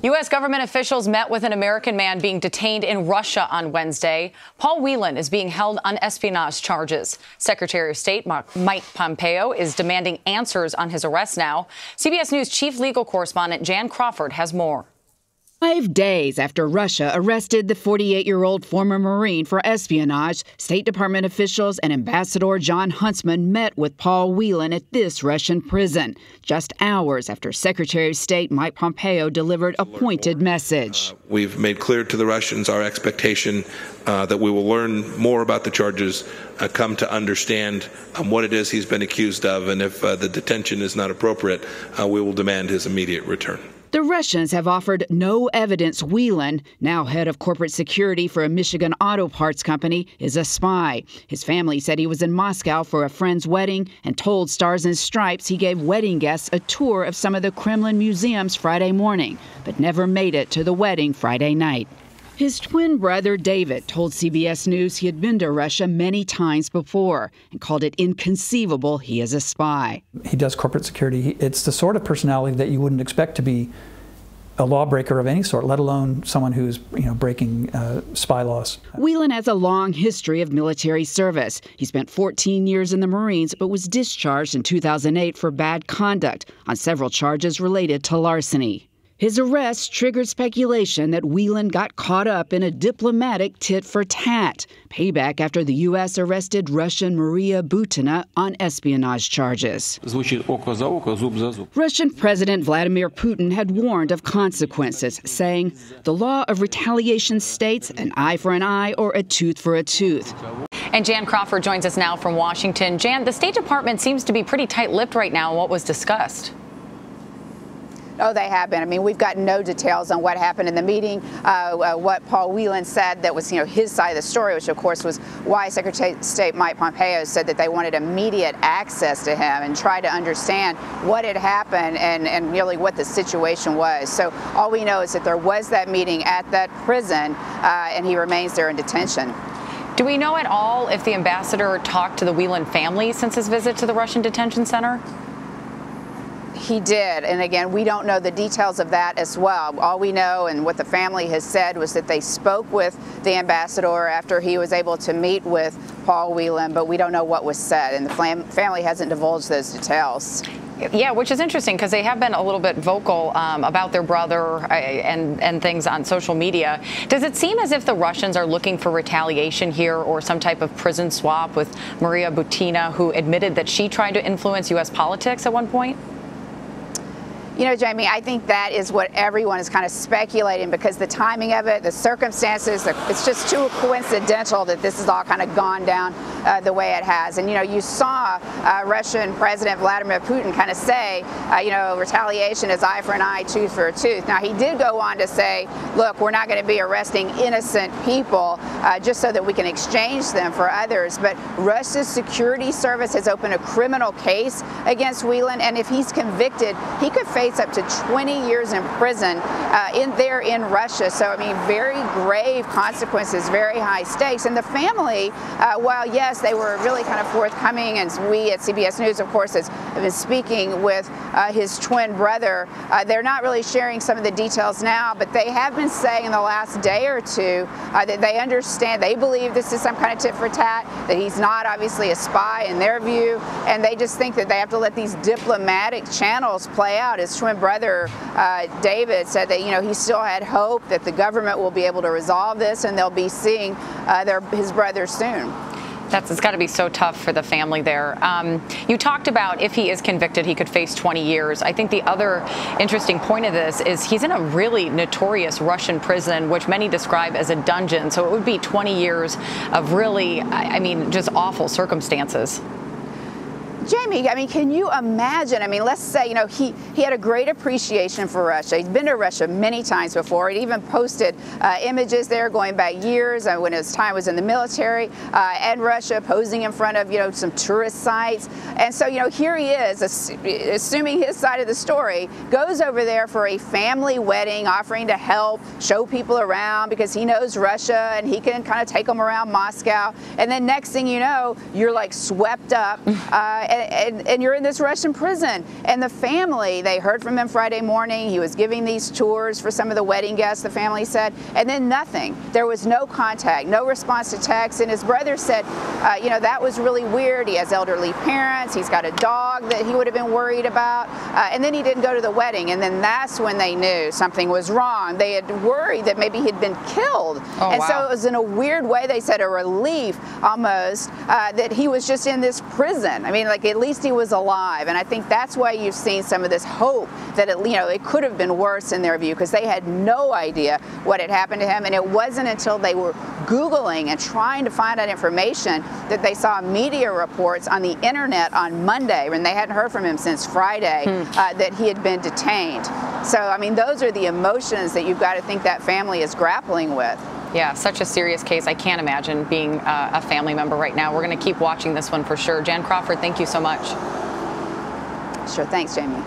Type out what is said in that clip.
U.S. government officials met with an American man being detained in Russia on Wednesday. Paul Whelan is being held on espionage charges. Secretary of State Mike Pompeo is demanding answers on his arrest now. CBS News chief legal correspondent Jan Crawford has more. 5 days after Russia arrested the 48-year-old former Marine for espionage, State Department officials and Ambassador Jon Huntsman met with Paul Whelan at this Russian prison, just hours after Secretary of State Mike Pompeo delivered a pointed message. We've made clear to the Russians our expectation that we will learn more about the charges, come to understand what it is he's been accused of, and if the detention is not appropriate, we will demand his immediate return. The Russians have offered no evidence Whelan, now head of corporate security for a Michigan auto parts company, is a spy. His family said he was in Moscow for a friend's wedding and told Stars and Stripes he gave wedding guests a tour of some of the Kremlin museums Friday morning, but never made it to the wedding Friday night. His twin brother, David, told CBS News he had been to Russia many times before and called it inconceivable he is a spy. He does corporate security. It's the sort of personality that you wouldn't expect to be a lawbreaker of any sort, let alone someone who's breaking spy laws. Whelan has a long history of military service. He spent 14 years in the Marines but was discharged in 2008 for bad conduct on several charges related to larceny. His arrest triggered speculation that Whelan got caught up in a diplomatic tit-for-tat, payback after the U.S. arrested Russian Maria Butina on espionage charges. Russian President Vladimir Putin had warned of consequences, saying, "The law of retaliation states an eye for an eye or a tooth for a tooth." And Jan Crawford joins us now from Washington. Jan, the State Department seems to be pretty tight-lipped right now on what was discussed. Oh, they have been. I mean, we've got no details on what happened in the meeting, what Paul Whelan said that was, his side of the story, which, of course, was why Secretary of State Mike Pompeo said that they wanted immediate access to him and try to understand what had happened and really what the situation was. So all we know is that there was that meeting at that prison, and he remains there in detention. Do we know at all if the ambassador talked to the Whelan family since his visit to the Russian detention center? He did, and again, we don't know the details of that as well. All we know and what the family has said was that they spoke with the ambassador after he was able to meet with Paul Whelan, but we don't know what was said, and the family hasn't divulged those details. Yeah, which is interesting because they have been a little bit vocal about their brother and things on social media. Does it seem as if the Russians are looking for retaliation here or some type of prison swap with Maria Butina, who admitted that she tried to influence U.S. politics at one point? Jamie, I think that is what everyone is kind of speculating because the timing of it, the circumstances, it's just too coincidental that this has all kind of gone down the way it has. And, you saw Russian President Vladimir Putin kind of say, retaliation is eye for an eye, tooth for a tooth. Now, he did go on to say, look, we're not going to be arresting innocent people just so that we can exchange them for others. But Russia's security service has opened a criminal case against Whelan, and if he's convicted, he could face up to 20 years in prison in Russia. So, I mean, very grave consequences, very high stakes. And the family, while, yes, they were really kind of forthcoming, and we at CBS News, of course, have been speaking with his twin brother, they're not really sharing some of the details now, but they have been saying in the last day or two that they understand, they believe this is some kind of tit for tat, that he's not obviously a spy in their view, and they just think that they have to let these diplomatic channels play out. His twin brother, David, said that, he still had hope that the government will be able to resolve this and they'll be seeing his brother soon. It's got to be so tough for the family there. You talked about if he is convicted, he could face 20 years. I think the other interesting point of this is he's in a really notorious Russian prison, which many describe as a dungeon. So it would be 20 years of really, just awful circumstances. Jamie, can you imagine? Let's say, he had a great appreciation for Russia. He'd been to Russia many times before. He'd even posted images there going back years when his time was in the military and Russia, posing in front of, some tourist sites. And so, here he is, assuming his side of the story, goes over there for a family wedding, offering to help, show people around because he knows Russia and he can kind of take them around Moscow. And then next thing you know, you're like swept up. and you're in this Russian prison. And the family, they heard from him Friday morning. He was giving these tours for some of the wedding guests, the family said, and then nothing. There was no contact, no response to text. And his brother said, you know, that was really weird. He has elderly parents. He's got a dog that he would have been worried about. And then he didn't go to the wedding. And then that's when they knew something was wrong. They had worried that maybe he'd been killed. Oh, and wow. so it was in a weird way, they said, a relief almost that he was just in this prison. I mean, like, at least he was alive. And I think that's why you've seen some of this hope that it could have been worse in their view, because they had no idea what had happened to him. And it wasn't until they were Googling and trying to find out information that they saw media reports on the internet on Monday, when they hadn't heard from him since Friday, that he had been detained. So, I mean, those are the emotions that you've got to think that family is grappling with. Yeah, such a serious case. I can't imagine being a family member right now. We're going to keep watching this one for sure. Jan Crawford, thank you so much. Sure. Thanks, Jamie.